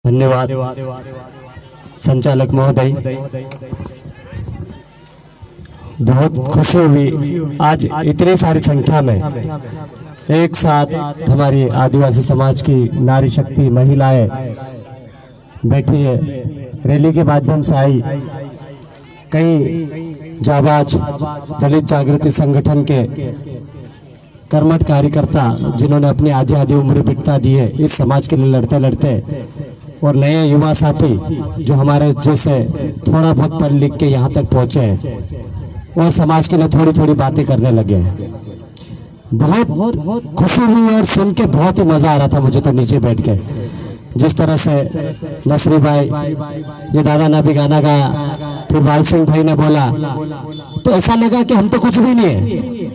धन्यवाद संचालक महोदय। बहुत खुशी हुई आज इतनी सारी संख्या में एक साथ हमारी आदिवासी समाज की नारी शक्ति महिलाएं बैठी है। रैली के माध्यम से आई कई जाबाज दलित जागृति संगठन के कर्मठ कार्यकर्ता जिन्होंने अपनी आधी आधी उम्र बिता दी है इस समाज के लिए लड़ते लड़ते, और नए युवा साथी जो हमारे जैसे थोड़ा बहुत पढ़ लिख के यहाँ तक पहुँचे हैं और समाज के लिए थोड़ी थोड़ी बातें करने लगे हैं। बहुत खुशी हुई और सुन के बहुत ही मजा आ रहा था मुझे तो नीचे बैठ के। जिस तरह से नसरी भाई ये दादा ने भी गाना गाया, फिर बाल सिंह भाई ने बोला, तो ऐसा लगा कि हम तो कुछ भी नहीं है,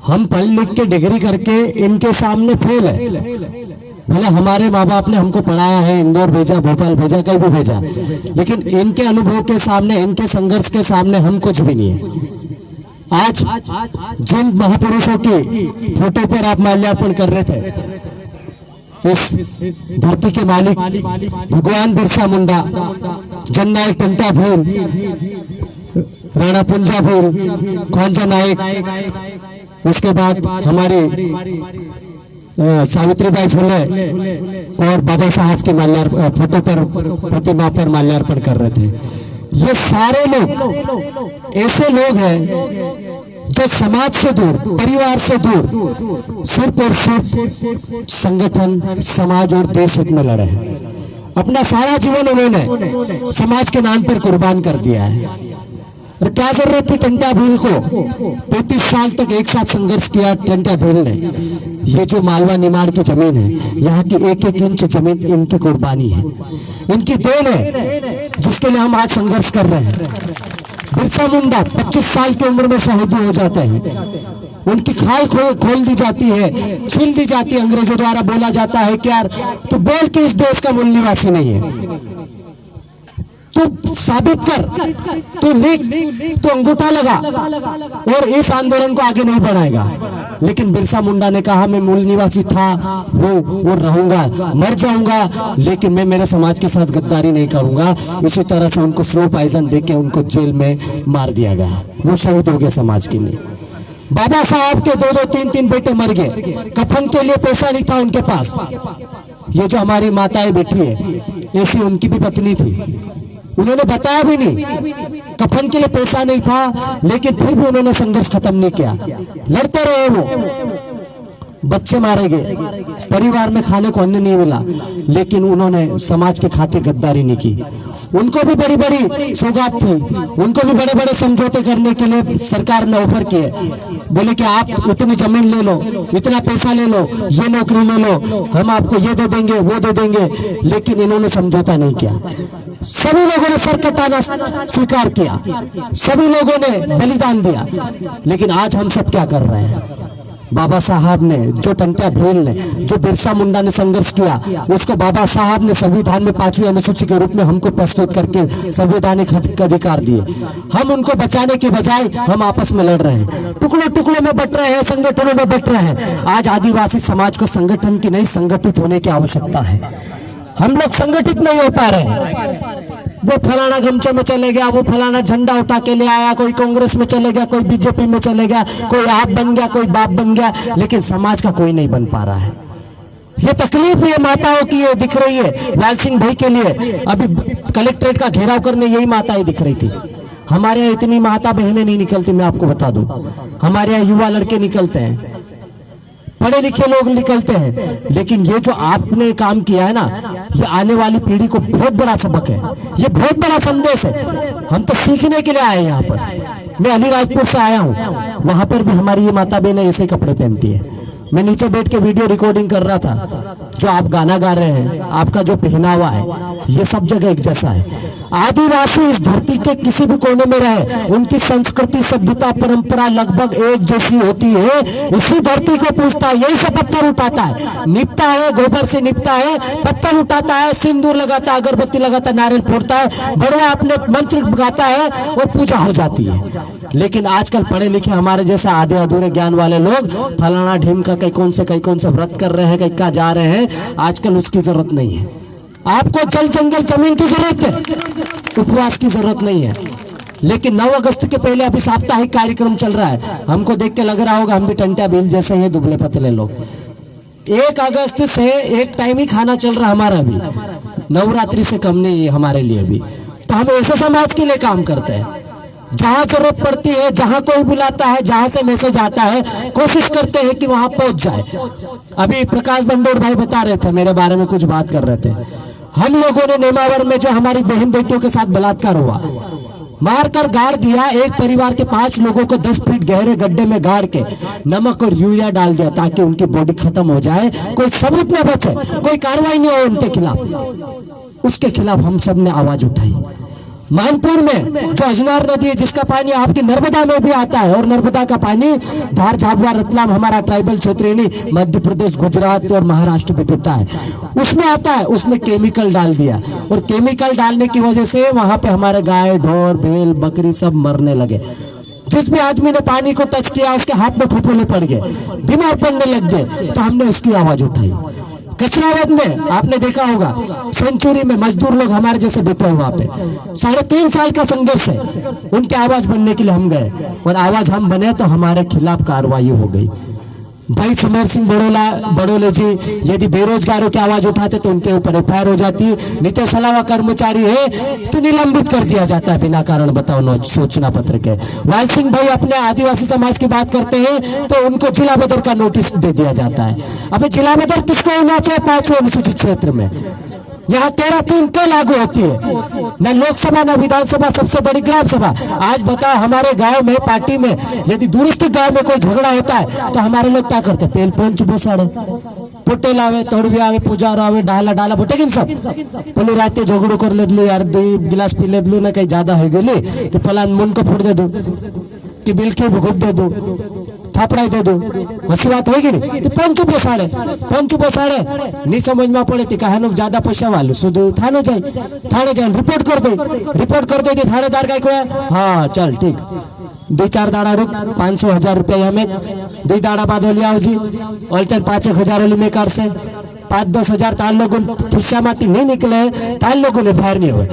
हम पढ़ लिख के डिग्री करके इनके सामने फेल है। भले हमारे माँ बाप ने हमको पढ़ाया है, इंदौर भेजा, भोपाल भेजा, कहीं भी भेजा, लेकिन इनके अनुभव के सामने, इनके संघर्ष के सामने हम कुछ भी नहीं है। आज जिन महापुरुषों की फोटो पर आप माल्यार्पण कर रहे थे, इस धरती के मालिक भगवान बिरसा मुंडा, जननायक टंटा भील, राणा पुंजा भील, खोंजा नायक, उसके बाद हमारी सावित्रीबाई फुले और बाबा साहब के माल्यार्पण फोटो पर, प्रतिमा पर माल्यार्पण कर रहे थे। ये सारे लोग ऐसे लोग हैं जो समाज से दूर, परिवार से दूर, सिर्फ और सिर्फ संगठन, समाज और देश हित में लड़े हैं। अपना सारा जीवन उन्होंने समाज के नाम पर कुर्बान कर दिया है। और क्या जरूरत थी टंटा भील को? 35 साल तक एक साथ संघर्ष किया टंटा भील ने। ये जो मालवा निमाड़ की जमीन है, यहाँ की एक एक इंच जमीन इनकी कुर्बानी है, इनकी देन है, जिसके लिए हम आज संघर्ष कर रहे हैं। बिरसा मुंडा 25 साल की उम्र में शहीद हो जाते हैं, उनकी खाल खोल दी जाती है, छील दी जाती है, अंग्रेजों द्वारा बोला जाता है कि यार तो बोल के इस देश का मूल निवासी नहीं है, तो साबित कर, तो लिख, तो अंगूठा लगा और इस आंदोलन को आगे नहीं बढ़ाएगा। लेकिन बिरसा मुंडा ने कहा मैं मूल निवासी था, वो रहूंगा, मर जाऊंगा, लेकिन मैं मेरे समाज के साथ गद्दारी नहीं करूंगा। इसी तरह से उनको फ्लो पॉइजन देके उनको जेल में मार दिया गया, वो शहीद हो गए समाज के लिए। बाबा साहब के 2-2, 3-3 बेटे मर गए, कफन के लिए पैसा नहीं था उनके पास। ये जो हमारी माताएं बैठी है, ऐसी उनकी भी पत्नी थी, उन्होंने बताया भी नहीं, कफन के लिए पैसा नहीं था, लेकिन फिर भी उन्होंने संघर्ष खत्म नहीं किया, लड़ते रहे। वो बच्चे मारे गए, परिवार में खाने को अन्न नहीं मिला, लेकिन उन्होंने समाज के खातिर गद्दारी नहीं की। उनको भी बड़ी बड़ी सौगात थी, उनको भी बड़े बड़े समझौते करने के लिए सरकार ने ऑफर किए, बोले कि आप इतनी जमीन ले लो, इतना पैसा ले लो, ये नौकरी ले लो, हम आपको ये दे देंगे, वो दे देंगे, लेकिन इन्होंने समझौता नहीं किया। सभी लोगों ने सर कटाना स्वीकार किया, सभी लोगों ने बलिदान दिया, लेकिन आज हम सब क्या कर रहे हैं? बाबा साहब ने, जो टंटा भील ने, जो बिरसा मुंडा ने संघर्ष किया, उसको बाबा साहब ने संविधान में 5वीं अनुसूची के रूप में हमको प्रस्तुत करके संवैधानिक अधिकार दिए। हम उनको बचाने के बजाय हम आपस में लड़ रहे हैं, टुकड़ों टुकड़ों में बट रहे हैं, संगठनों में बट रहे हैं। आज आदिवासी समाज को संगठन की नहीं, संगठित होने की आवश्यकता है। हम लोग संगठित नहीं हो पा रहे हैं। वो फलाना गमछे में चले गया, वो फलाना झंडा उठा के ले आया, कोई कांग्रेस में चले गया, कोई बीजेपी में चले गया, कोई आप बन गया, कोई बाप बन गया, लेकिन समाज का कोई नहीं बन पा रहा है। ये तकलीफ ये माताओं की ये दिख रही है। लाल सिंह भाई के लिए अभी कलेक्ट्रेट का घेराव करने यही माताएं दिख रही थी। हमारे यहाँ इतनी माता बहनें नहीं निकलती, मैं आपको बता दूं। हमारे यहाँ युवा लड़के निकलते हैं, पढ़े लिखे लोग निकलते हैं, लेकिन ये जो आपने काम किया है ना, ये आने वाली पीढ़ी को बहुत बड़ा सबक है, ये बहुत बड़ा संदेश है। हम तो सीखने के लिए आए हैं यहाँ पर। मैं अलीराजपुर से आया हूँ, वहां पर भी हमारी ये माता बहनें ऐसे कपड़े पहनती है। मैं नीचे बैठ के वीडियो रिकॉर्डिंग कर रहा था, जो आप गाना गा रहे हैं, आपका जो पहनावा है, ये सब जगह एक जैसा है। आदिवासी इस धरती के किसी भी कोने में रहे, उनकी संस्कृति, सभ्यता, परंपरा लगभग एक जैसी होती है। इसी धरती को पूछता है, यही से पत्थर उठाता है, निपता है, गोबर से निपता है, पत्थर उठाता है, सिंदूर लगाता है, अगरबत्ती लगाता है, नारियल फोड़ता है, बड़वा अपने मंत्र गाता है और पूजा हो जाती है। लेकिन आजकल पढ़े लिखे हमारे जैसे आधे अधूरे ज्ञान वाले लोग फलाना ढीम का कहीं कौन से व्रत कर रहे हैं, कहीं का जा रहे हैं, आजकल उसकी जरूरत नहीं है। आपको जल जंगल जमीन की जरूरत है, उपवास की जरूरत नहीं है। लेकिन 9 अगस्त के पहले अभी साप्ताहिक कार्यक्रम चल रहा है, हमको देख के लग रहा होगा हम भी टंटा भील जैसे हैं, दुबले पतले लोग। 1 अगस्त से एक टाइम ही खाना चल रहा हमारा भी, नवरात्रि से कम नहीं है हमारे लिए भी। तो हम ऐसे समाज के लिए काम करते हैं, जहां जरूरत पड़ती है, जहां कोई बुलाता है, जहां से मैसेज आता है, कोशिश करते हैं कि वहां पहुंच जाए। अभी प्रकाश बंडोर भाई बता रहे थे, मेरे बारे में कुछ बात कर रहे थे। हम लोगों ने नेमावर में जो हमारी बहन बेटियों के साथ बलात्कार हुआ, मारकर गाड़ दिया, एक परिवार के 5 लोगों को 10 फीट गहरे गड्ढे में गाड़ के नमक और यूरिया डाल दिया ताकि उनकी बॉडी खत्म हो जाए, कोई सबूत न बचे, कोई कार्रवाई नहीं हो उनके खिलाफ। उसके खिलाफ हम सब ने आवाज उठाई। मानपुर में जो अजनार नदी है, जिसका पानी आपकी नर्मदा में भी आता है, और नर्मदा का पानी धार, झाबुआ, रतलाम, हमारा ट्राइबल क्षेत्र नहीं, मध्य प्रदेश, गुजरात और महाराष्ट्र भी पीता है, उसमें आता है। उसमें केमिकल डाल दिया, और केमिकल डालने की वजह से वहां पे हमारे गाय, ढोर, भेल, बकरी सब मरने लगे। जिस भी आदमी ने पानी को टच किया उसके हाथ में फुफुले पड़ गए, बीमार पड़ने लग गए। तो हमने उसकी आवाज उठाई। कचरावद में आपने देखा होगा, सेंचुरी में मजदूर लोग हमारे जैसे बैठे हुए, वहां पे 3.5 साल का संघर्ष है, उनकी आवाज बनने के लिए हम गए, और आवाज हम बने तो हमारे खिलाफ कार्रवाई हो गई। भाई सुमेर सिंह बड़ोले जी यदि बेरोजगारों की आवाज उठाते तो उनके ऊपर FIR हो जाती, नहीं तो सलावा कर्मचारी है तो निलंबित कर दिया जाता है बिना कारण बताओ सूचना पत्र के। वाल सिंह भाई अपने आदिवासी समाज की बात करते हैं तो उनको जिला बदर का नोटिस दे दिया जाता है। अबे जिला बदर किसको होना चाहिए? 5वें अनुसूचित क्षेत्र में। यहाँ 13(3) क्यों लागू होती है? न लोकसभा न विधानसभा, सबसे बड़ी ग्राम सभा। आज बताओ, हमारे गांव में पार्टी में यदि दूरस्थ गांव में कोई झगड़ा होता है तो हमारे लोग क्या करते? पेल पंच बोसाड़े, पोटेल आवे, तोड़वी आवे, पुजारो आवे, डाला बोटे किन सब पेलू राते झगड़ो कर लेदलू यार, 2 गिलास पी लेदलू ना, कहीं ज्यादा हो गेली तो पलान मन को फोड़ दे दो कि बिल के घुट दे दो, थापड़ाई दे दो, हसी बात होगी नहीं। तो पंच बोसाड़े नहीं समझ में पड़े तो कहा ज्यादा पैसा वाले शुद्ध थाने जाए रिपोर्ट कर दो कि थानेदार का को हाँ चल ठीक, 2-4 दाड़ा रुक, 500,000 रुपया हमें 2 दाड़ा बाद हो लिया जी, ऑल्टन 5-1,000 होली में कार से 5-10,000 ताल लोगों फुस्सा माती नहीं निकले, ताल लोगों ने FIR नहीं हुए।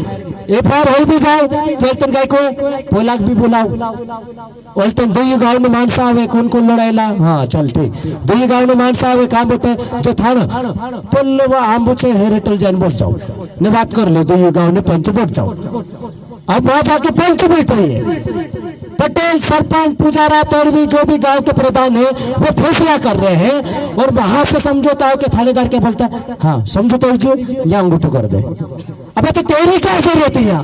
FIR हो भी जाए तो काय को पोलाक भी बुलाओ, ऑल्टन 2 गाँव में माणसा आवे, कौन लड़ायला, हाँ चल ठीक, 2 गाँव में माणसा आवे, काम बोटे जो था ना पोल आम छे हेरेटल जान बस जाओ ने बात कर लो, 2 गाँव ने पंच बैठ जाओ। अब वहां जाके पंच बैठ रही है, पटेल, सरपंच, पुजारा, तोड़वी, जो भी गांव के प्रधान है वो फैसला कर रहे हैं, और वहां से समझौता हो के थानेदार क्या बोलता है? हाँ समझौता हो जी, या अंगूठो कर दे। अबे तो तेरी क्या जरूरत है? यहाँ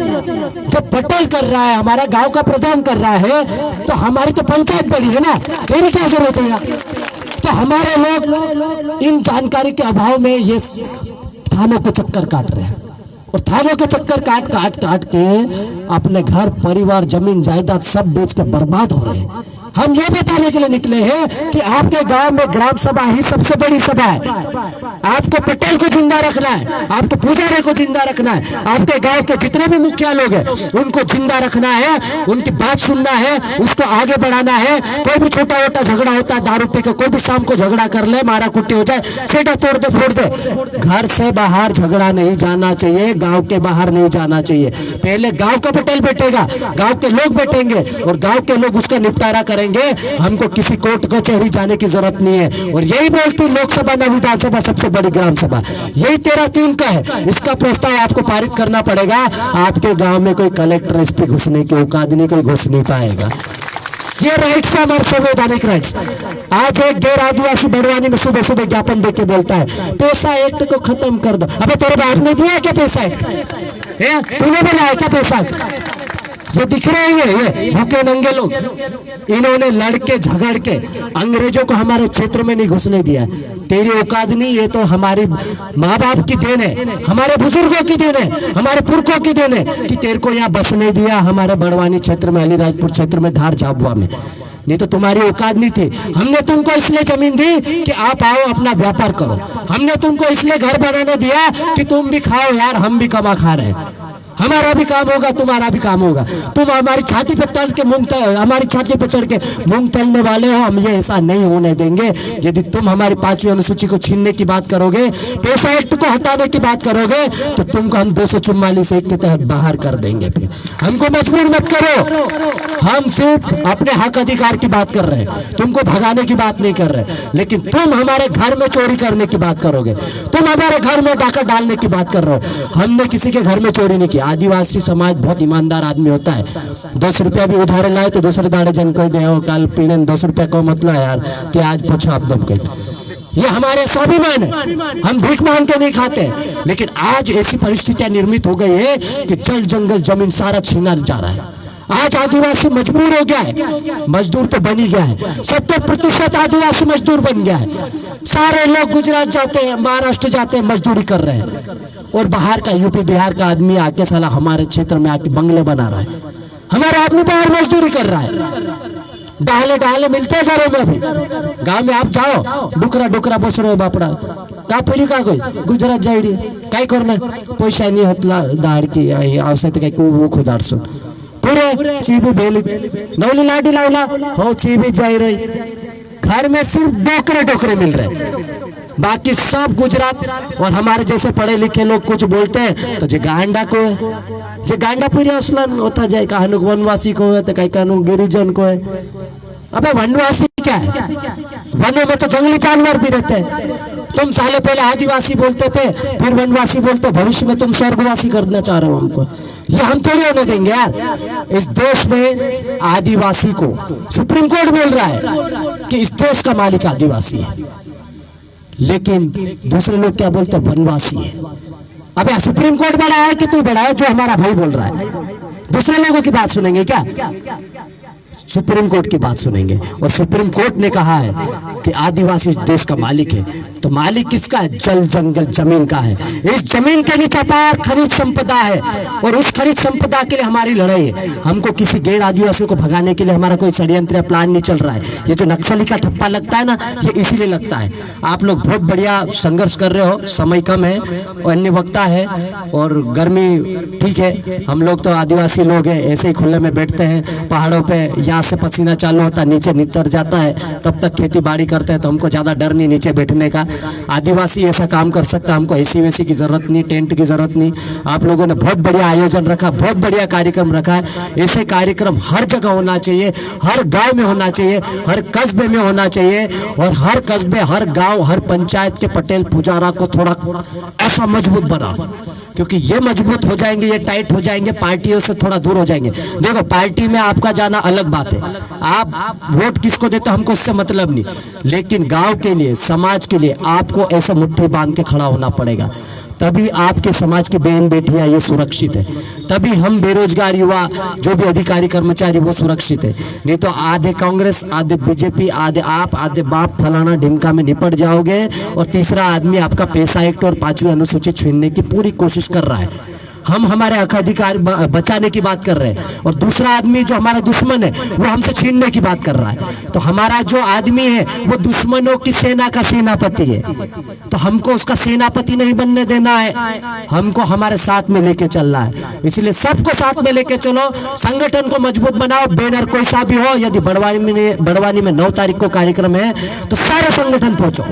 जब पटेल कर रहा है, हमारा गांव का प्रधान कर रहा है, तो हमारी तो पंचायत बड़ी है ना, तेरी क्या जरूरत है यहाँ? तो हमारे लोग इन जानकारी के अभाव में ये थानों के चक्कर काट रहे हैं, और थानों के चक्कर काट के अपने घर, परिवार, जमीन, जायदाद सब बेच के बर्बाद हो रहे हैं। हम ये बताने के लिए निकले हैं कि आपके गांव में ग्राम सभा ही सबसे बड़ी सभा है। आपको पटेल को जिंदा रखना है, आपको पुजारी को जिंदा रखना है, आपके गांव के जितने भी मुखिया लोग हैं उनको जिंदा रखना है, उनकी बात सुनना है, उसको आगे बढ़ाना है। कोई भी छोटा मोटा झगड़ा होता है, दारू पी के कोई भी शाम को झगड़ा कर ले, मारा कुट्टी हो जाए, सेटा तोड़ दे, फोड़ दे, घर से बाहर झगड़ा नहीं जाना चाहिए, गाँव के बाहर नहीं जाना चाहिए। पहले गाँव का पटेल बैठेगा, गाँव के लोग बैठेंगे और गाँव के लोग उसका निपटारा करेंगे। हमको किसी कोर्ट कचहरी जाने की जरूरत नहीं है। और यही बोलती लोकसभा न विधानसभा सबसे बड़ी ग्राम सभा, यही 13(3) का है। इसका प्रस्ताव आपको पारित करना पड़ेगा। आपके गांव में कोई कलेक्टर एसपी घुसने की औकात नहीं, कोई घुस नहीं पाएगा। ये राइट्स है हमारे संवैधानिक राइट्स। आज एक गैर आदिवासी बड़वानी में सुबह सुबह ज्ञापन देके बोलता है पैसा एक्ट को खत्म कर दो। अबे तेरे बाप ने दिया क्या पैसा एक्ट? तूने बनाया क्या पैसा? जो दिख रहे हैं ये भूखे नंगे लोग, इन्होंने लड़के झगड़ के अंग्रेजों को हमारे क्षेत्र में नहीं घुसने दिया। तेरी औकात नहीं, ये तो हमारी माँ बाप की देन है, हमारे बुजुर्गों की देन है, हमारे पुरखों की देन है कि तेरे को यहाँ बसने दिया हमारे बड़वानी क्षेत्र में, अलीराजपुर क्षेत्र में, धार झाबुआ में। नहीं तो तुम्हारी औकात नहीं थी। हमने तुमको इसलिए जमीन दी कि आप आओ अपना व्यापार करो। हमने तुमको इसलिए घर बनाने दिया कि तुम भी खाओ यार, हम भी कमा खा रहे हैं। हमारा भी काम होगा, तुम्हारा भी काम होगा। तुम हमारी छाती पे तल के हमारी छाती पे चढ़ के मूंग तलने वाले हो, हम ये ऐसा नहीं होने देंगे। यदि तुम हमारी 5वीं अनुसूची को छीनने की बात करोगे, पैसा एक्ट को हटाने की बात करोगे, तो तुमको हम 244 एक्ट के तहत बाहर कर देंगे। फिर हमको मजबूर मत करो, हम सिर्फ अपने हक अधिकार की बात कर रहे हैं, तुमको भगाने की बात नहीं कर रहे। लेकिन तुम हमारे घर में चोरी करने की बात करोगे, तुम हमारे घर में डाका डालने की बात कर रहे हो। हमने किसी के घर में चोरी नहीं की। आदिवासी समाज बहुत ईमानदार आदमी होता है। 10 रुपया भी उधारे लाए तो दूसरे दाड़े जन को दे, कल पीने 10 रुपया को मतलब यार कि आज पूछो आप दम कहीं। ये हमारे स्वाभिमान है, हम भीख मांग के नहीं खाते। लेकिन आज ऐसी परिस्थितियां निर्मित हो गई है कि जल जंगल जमीन सारा छीना जा रहा है। आज आदिवासी मजबूर हो गया है, मजदूर तो बन ही गया है। 70% आदिवासी मजदूर बन गया है। सारे लोग गुजरात जाते हैं, महाराष्ट्र जाते हैं, मजदूरी कर रहे हैं। और बाहर का यूपी बिहार का आदमी आके साला हमारे क्षेत्र में आके बंगले बना रहा है। हमारा आदमी बाहर मजदूरी कर रहा है। डाले मिलते हैं घरों में भी। गांव में आप जाओ, डुकरा बस रहे बापड़ा का परी का कोई गुजरात जाई रही काय करना, पैसा नहीं होतला दाड़ की औषध काही को खुदारसून पुरे चीबी भेली नवली लाडी लावला हो, चीबी जाई रही। घर में सिर्फ डोकरे मिल रहे, बाकी सब गुजरात। और हमारे जैसे पढ़े लिखे लोग कुछ बोलते हैं तो जे गांडा को है, जे गांडा पूरी असलन होता जाए, कहानु वनवासी को है तो कहीं कहनु गिरिजन को है। अबे वनवासी क्या है? वनों में तो जंगली जानवर भी रहते हैं। तुम साले पहले आदिवासी बोलते थे, फिर वनवासी बोलते, भविष्य में तुम स्वर्गवासी करना चाह रहे हो हमको। ये हम थोड़ी होने देंगे यार। इस देश में आदिवासी को सुप्रीम कोर्ट बोल रहा है कि इस देश का मालिक आदिवासी है, लेकिन दूसरे लोग क्या बोलते हैं? वनवासी है। अबे सुप्रीम कोर्ट बड़ा है कि तू बड़ा है जो हमारा भाई बोल रहा है? दूसरे लोगों की बात सुनेंगे क्या? सुप्रीम कोर्ट की बात सुनेंगे। और सुप्रीम कोर्ट ने कहा है कि आदिवासी इस देश का मालिक है। तो मालिक किसका है? जल जंगल जमीन का है। इस जमीन के नीचे अपार खनिज संपदा है, और उस खनिज संपदा के लिए हमारी लड़ाई है। हमको किसी गैर आदिवासियों को भगाने के लिए हमारा कोई षड्यंत्र या प्लान नहीं चल रहा है। ये जो नक्सली का ठप्पा लगता है ना, ये इसीलिए लगता है। आप लोग बहुत बढ़िया संघर्ष कर रहे हो, समय कम है, अन्य वक्ता है और गर्मी ठीक है। हम लोग तो आदिवासी लोग हैं, ऐसे ही खुले में बैठते हैं पहाड़ों पे, यहाँ से पसीना चालू होता है, नीचे नितर जाता है, तब तक खेती बाड़ी करते हैं, तो हमको ज्यादा डर नहीं नीचे बैठने का। आदिवासी ऐसा काम कर सकता है, हमको एसी वेसी की जरूरत नहीं, टेंट की जरूरत नहीं। आप लोगों ने बहुत बढ़िया आयोजन रखा, बहुत बढ़िया कार्यक्रम रखा है। ऐसे कार्यक्रम हर जगह होना चाहिए, हर गांव में होना चाहिए, हर कस्बे में होना चाहिए। और हर कस्बे, हर गांव, हर पंचायत के पटेल पुजारा को थोड़ा ऐसा मजबूत बनाओ, क्योंकि ये मजबूत हो जाएंगे, ये टाइट हो जाएंगे, पार्टियों से थोड़ा दूर हो जाएंगे। देखो पार्टी में आपका जाना अलग बात है, आप वोट किसको देते हमको उससे मतलब नहीं, लेकिन गांव के लिए, समाज के लिए आपको ऐसा मुट्ठी बांध के खड़ा होना पड़ेगा। तभी आपके समाज की बहन बेटियां ये सुरक्षित है, तभी हम बेरोजगार युवा, जो भी अधिकारी कर्मचारी वो सुरक्षित है। नहीं तो आधे कांग्रेस, आधे बीजेपी, आधे आप, आधे बाप फलाना ढिमका में निपट जाओगे। और तीसरा आदमी आपका पैसा एक्ट और 5वीं अनुसूची छीनने की पूरी कोशिश कर रहा है। हम हमारे हक अधिकार बचाने की बात कर रहे हैं, और दूसरा आदमी जो हमारा दुश्मन है वो हमसे छीनने की बात कर रहा है। तो हमारा जो आदमी है वो दुश्मनों की सेना का सेनापति है, तो हमको उसका सेनापति नहीं बनने देना है, हमको हमारे साथ में लेके चलना है। इसलिए सबको साथ में लेके चलो, संगठन को मजबूत बनाओ। बैनर कोई सा भी हो, यदि बड़वानी में 9 तारीख को कार्यक्रम है तो सारे संगठन पहुंचो,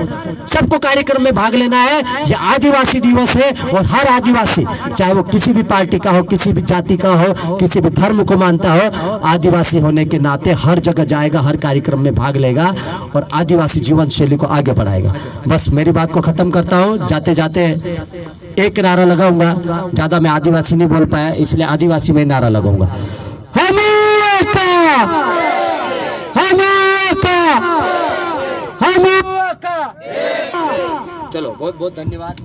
सबको कार्यक्रम में भाग लेना है। ये आदिवासी दिवस है, और हर आदिवासी, चाहे वो किसी भी पार्टी का हो, किसी भी जाति का हो, किसी भी धर्म को मानता हो, आदिवासी होने के नाते हर जगह जाएगा, हर कार्यक्रम में भाग लेगा और आदिवासी जीवन शैली को आगे बढ़ाएगा। बस मेरी बात को खत्म करता हूँ। जाते जाते एक नारा लगाऊंगा, ज्यादा मैं आदिवासी नहीं बोल पाया, इसलिए आदिवासी में नारा लगाऊंगा। चलो बहुत बहुत धन्यवाद।